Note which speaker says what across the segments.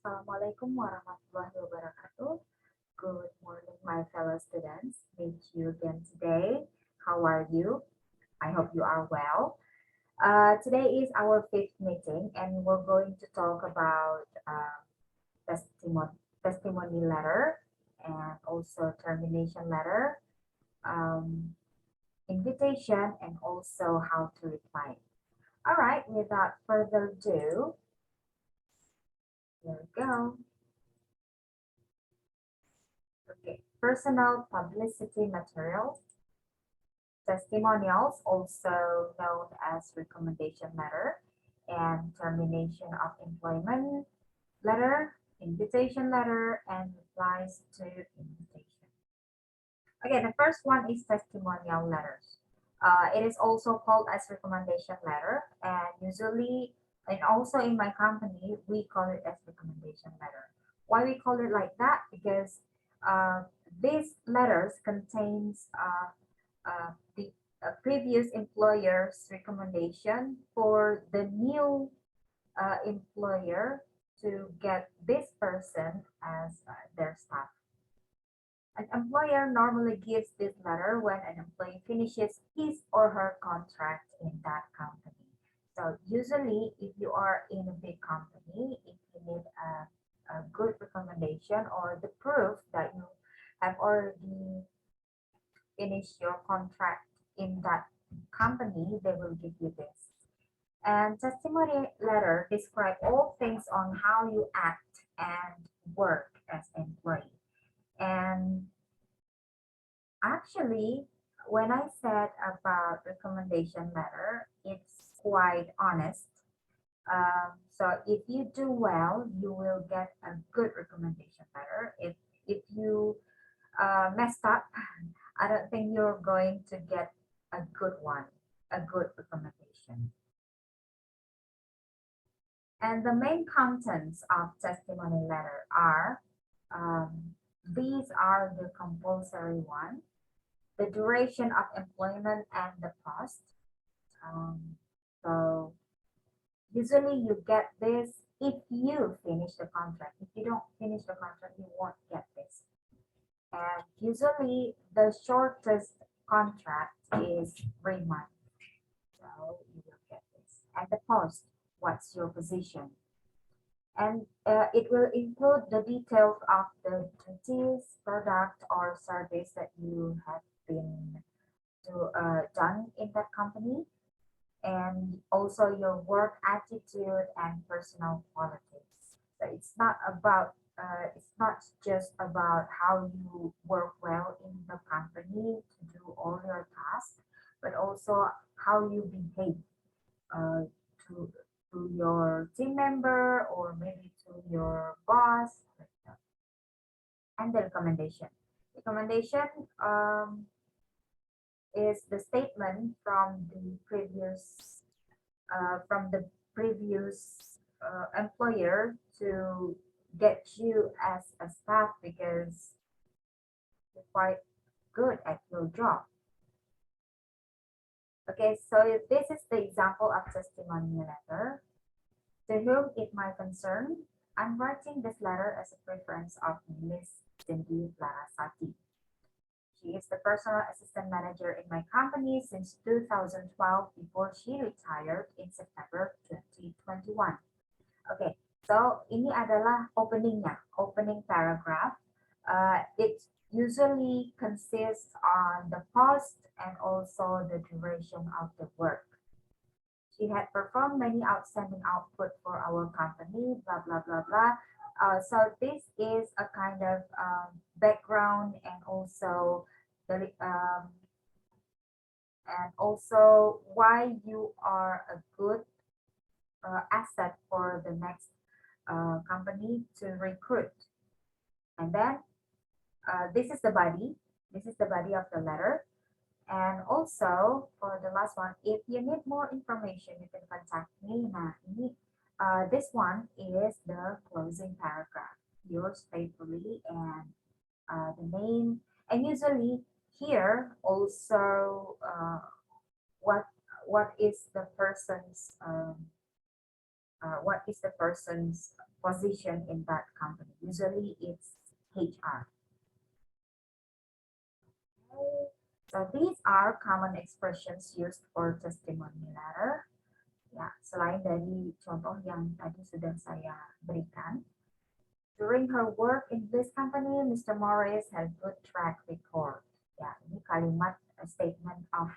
Speaker 1: Assalamualaikum warahmatullahi wabarakatuh. Good morning, my fellow students. Meet you again today. How are you? I hope you are well. Today is our fifth meeting, and we're going to talk about testimony letter and also termination letter, um, invitation, and also how to reply. All right, without further ado, here we go. Okay, personal publicity material, testimonials, also known as recommendation letter, and termination of employment letter, invitation letter, and replies to invitation. Okay, the first one is testimonial letters. It is also called as recommendation letter, and usually, and also in my company, we call it as recommendation letter. Why we call it like that? Because uh, these letters contains the previous employer's recommendation for the new employer to get this person as their staff. An employer normally gives this letter when an employee finishes his or her contract in that company. So usually, if you are in a big company, if you need a good recommendation or the proof that you have already finished your contract in that company, they will give you this. And testimony letter describe all things on how you act and work as employee. And actually, when I said about recommendation letter, it's quite honest. So if you do well, you will get a good recommendation letter. If you messed up, I don't think you're going to get a good one, a good recommendation. And the main contents of testimony letter are these are the compulsory one, the duration of employment and the cost. Um, so usually you get this if you finish the contract. If you don't finish the contract, you won't get this. And usually the shortest contract is 3 months. So you will get this. And the post, what's your position? And it will include the details of the duties, product, or service that you have been done in that company, and also your work attitude and personal qualities. So it's not just about how you work well in the company to do all your tasks, but also how you behave uh, to to your team member or maybe to your boss, like that. And the recommendation. Recommendation is the statement from the previous employer to get you as a staff because you're quite good at your job. Okay, so this is the example of testimony letter. To whom it might concern, I'm writing this letter as a preference of Miss Cindy Larasati. She is the personal assistant manager in my company since 2012 before she retired in September 2021. Okay, so ini adalah openingnya, opening paragraph. It usually consists on the post and also the duration of the work. She had performed many outstanding output for our company, blah, blah, blah, blah. So this is a kind of background and also why you are a good asset for the next company to recruit. And then this is the body. This is the body of the letter. And also for the last one, if you need more information, you can contact me. Nah, this one is the closing paragraph. Yours faithfully and the name. And usually here also what what is the person's what is the person's position in that company. Usually it's HR. Okay. So these are common expressions used for testimony letter. Ya, selain dari contoh yang tadi sudah saya berikan, during her work in this company, Mr. Morris had good track record. Ya, ini kalimat statement of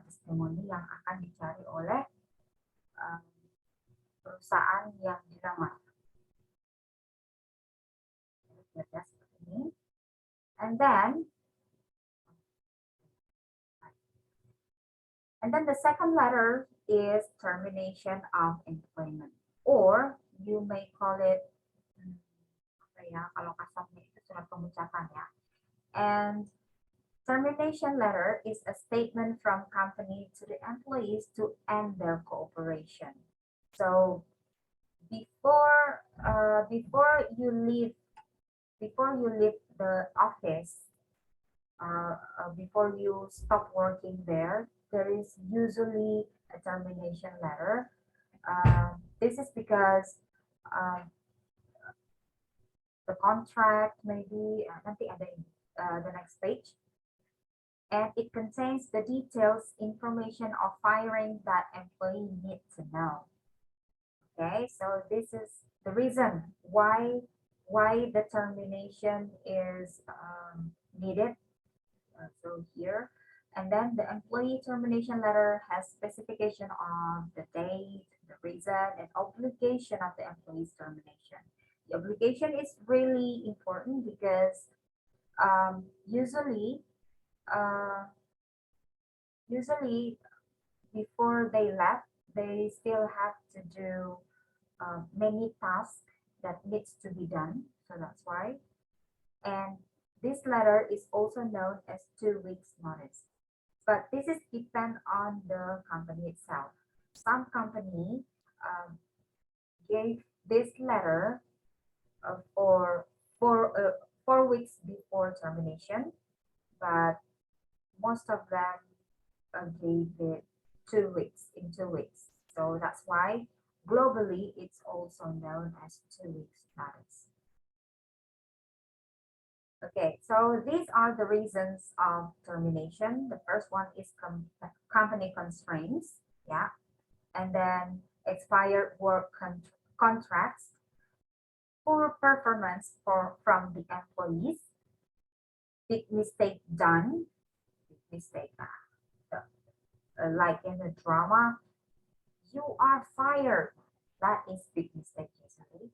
Speaker 1: testimony yang akan dicari oleh perusahaan yang dilamar. Seperti ini. And then the second letter is termination of employment, or you may call it apa ya, kalau kasarnya itu surat pemencatan ya. And termination letter is a statement from company to the employees to end their cooperation. So before you leave the office, before you stop working there, there is usually a termination letter. This is because the contract maybe nanti ada the next page, and it contains the details, information of firing that employee needs to know. Okay, so this is the reason why the termination is needed. So here, and then the employee termination letter has specification of the date, the reason, and obligation of the employee's termination. The obligation is really important because usually before they left, they still have to do many tasks that needs to be done. So that's why. And this letter is also known as 2 weeks notice. But this is depend on the company itself. Some company gave this letter for 4 weeks before termination, but most of them gave it 2 weeks in 2 weeks. So that's why globally it's also known as 2 weeks notice. Okay, so these are the reasons of termination. The first one is company constraints, yeah, and then expired work contracts, poor performance from the employees, big mistake done, big mistake, like in the drama, you are fired. That is big mistake usually,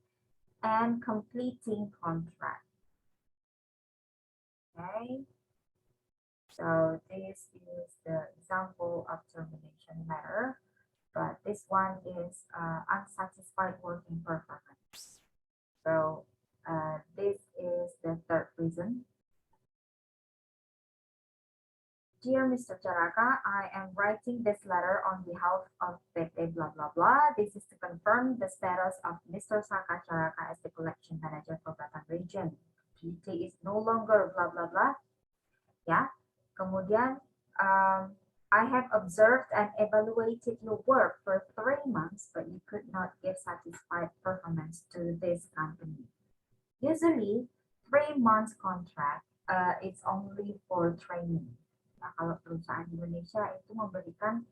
Speaker 1: and completing contract. Okay, so this is the example of termination letter, but this one is unsatisfied working performance. So this is the third reason. Dear Mr. Charaka, I am writing this letter on behalf of PT blah blah blah. This is to confirm the status of Mr. Saka Charaka as the collection manager for Batam region. PT is no longer blah blah blah. Ya, kemudian I have observed and evaluated your work for 3 months, but you could not give satisfied performance to this company. Usually, 3 months contract, it's only for training. Nah, kalau perusahaan Indonesia itu memberikan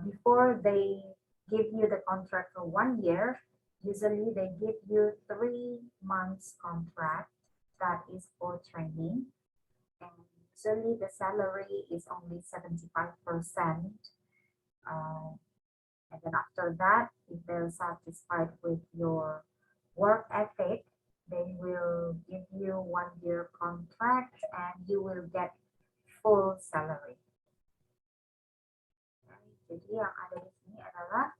Speaker 1: before they give you the contract for 1 year, usually they give you 3 months contract that is for training, and usually the salary is only 75%. And then after that, if they're satisfied with your work ethic, they will give you 1 year contract and you will get full salary. Jadi yang ada di sini adalah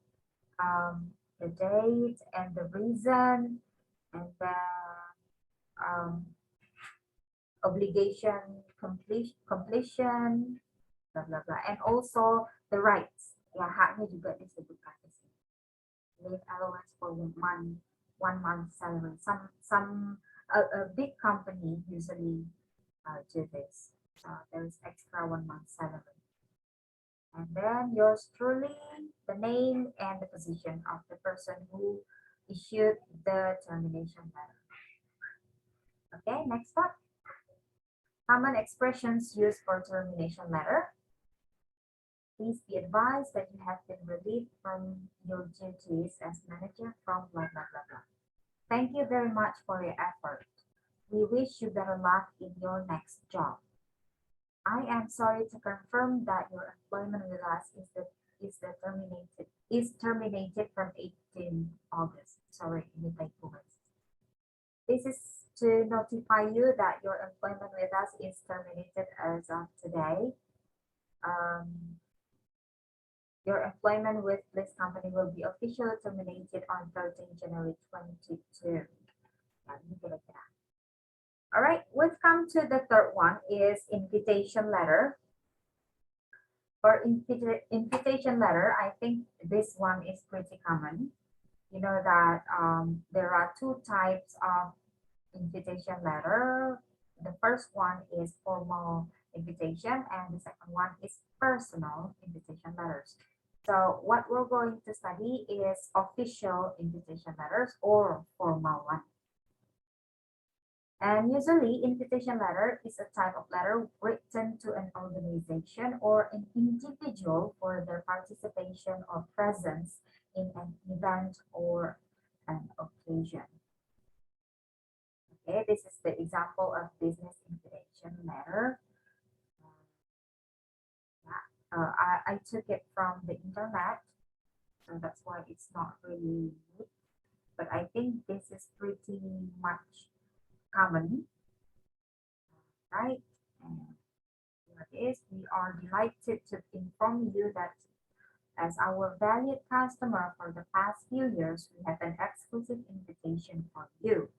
Speaker 1: the date and the reason, and then obligation completion, blah blah blah, and also the rights. Ya, haknya juga disebutkan di sini. Leave allowance for 1 month salary. Some a big company usually do this. There is extra 1 month salary. And then yours truly, the name and the position of the person who issued the termination letter. Okay, next up. Common expressions used for termination letter. Please be advised that you have been relieved from your duties as manager from blah, blah, blah, blah. Thank you very much for your effort. We wish you better luck in your next job. I am sorry to confirm that your employment with us is terminated from 18 August. Sorry, ini typo. This is to notify you that your employment with us is terminated as of today. Your employment with this company will be officially terminated on 13 January 2022. All right, we've come to the third one is invitation letter. For invitation letter, I think this one is pretty common. You know that there are two types of invitation letter. The first one is formal invitation and the second one is personal invitation letters. So what we're going to study is official invitation letters or formal one. And usually invitation letter is a type of letter written to an organization or an individual for their participation or presence in an event or an occasion. Okay, this is the example of business invitation letter. I took it from the internet, so that's why it's not really good. But I think this is pretty much common, right? And here it is. We are delighted to inform you that as our valued customer for the past few years, we have an exclusive invitation for you.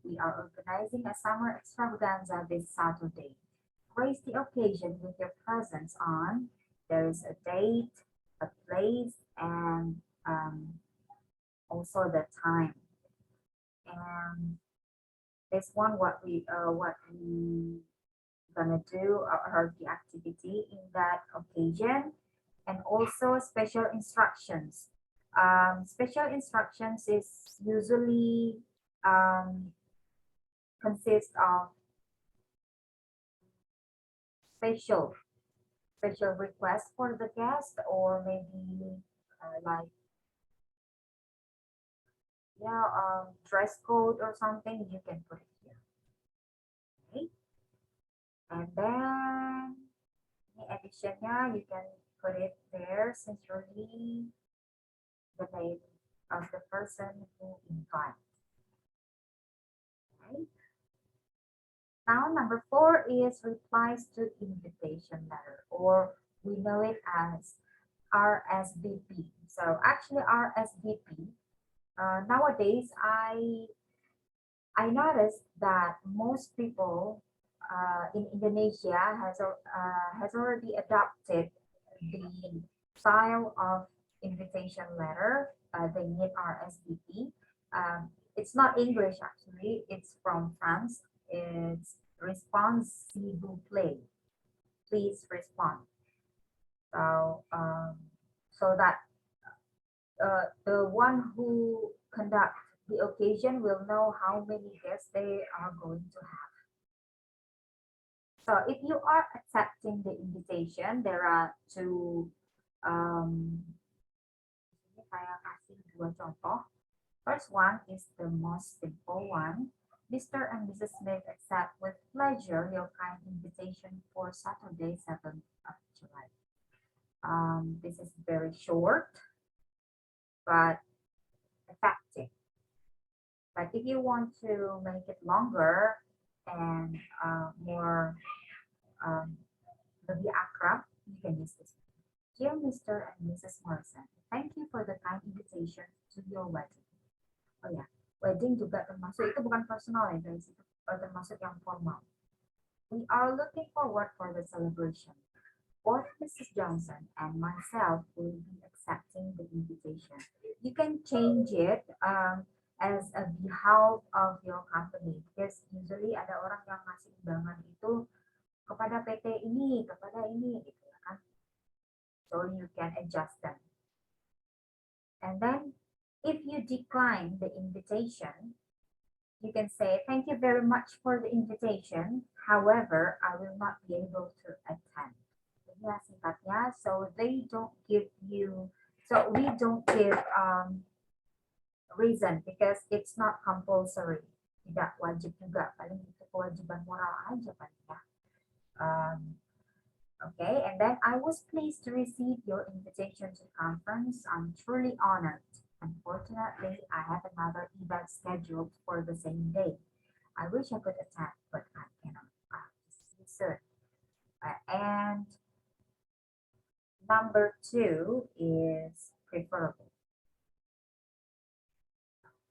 Speaker 1: We are organizing a summer extravaganza this Saturday. Grace the occasion with your presence on. There is a date, a place, and also the time. And this one, what we gonna do or the activity in that occasion, and also special instructions. Special instructions is usually consist of special request for the guest, or maybe like dress code or something. You can put it here. Okay, and then in addition, you can put it there since you're the name of the person who invites. Okay. Now, number 4 is replies to invitation letter, or we know it as RSVP. So actually RSVP, nowadays I noticed that most people in Indonesia has already adopted the style of invitation letter. They need RSVP. It's not English actually, it's from France. It's response s'il vous plaît. Please respond. So, so that the one who conduct the occasion will know how many guests they are going to have. So if you are accepting the invitation, there are two. Saya kasih dua contoh. First one is the most simple one. Mr. and Mrs. Smith accept with pleasure your kind invitation for Saturday, 7th of July. This is very short, but effective. But if you want to make it longer and more lebih akrab, you can use this. Dear Mr. and Mrs. Morrison, thank you for the kind invitation to your wedding. Oh ya, wedding juga termasuk, itu bukan personal ya guys, itu termasuk yang formal. We are looking forward for the celebration. Both Mrs. Johnson and myself will be accepting the invitation. You can change it as a behalf of your company, because usually ada orang yang ngasih undangan itu kepada PT ini, kepada ini, gitu kan. so you can adjust them. And then if you decline the invitation, you can say, thank you very much for the invitation. However, I will not be able to attend. Ya, singkatnya. So they don't give you, so we don't give reason because it's not compulsory. Tidak wajib juga, paling itu kewajiban moral aja paling ya. Okay, and then I was pleased to receive your invitation to conference. I'm truly honored. Unfortunately, I have another event scheduled for the same day. I wish I could attend, but I cannot. See you soon. And number 2 is preferable.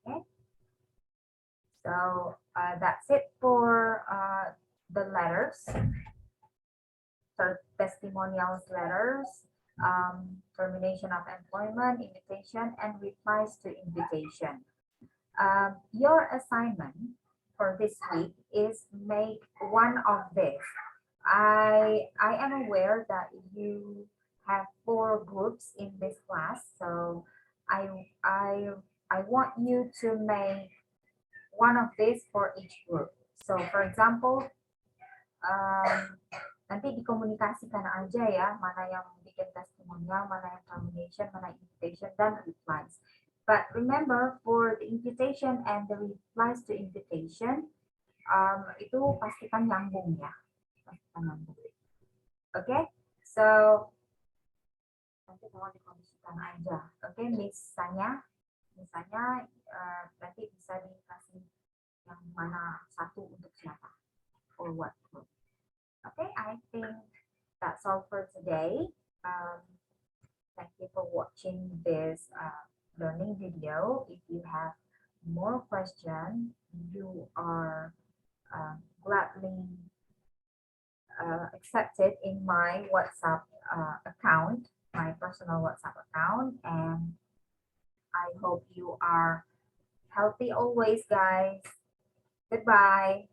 Speaker 1: Okay, so that's it for the letters. Testimonials letters, termination of employment, invitation, and replies to invitation. Your assignment for this week is make one of this. I am aware that you have 4 groups in this class, so I want you to make one of these for each group. So for example, nanti dikomunikasikan aja ya, mana yang bikin testimonial, mana yang termination, mana invitation, dan replies. But remember, for the invitation and the replies to invitation, itu pastikan nyambung ya. Pastikan nyambung. Okay, so nanti tolong dikondisikan aja. Okay, misalnya nanti bisa dikasih yang mana satu untuk siapa, or what group. Okay, I think that's all for today. Thank you for watching this learning video. If you have more questions, you are gladly accepted in my WhatsApp account, my personal WhatsApp account, and I hope you are healthy always, guys. Goodbye.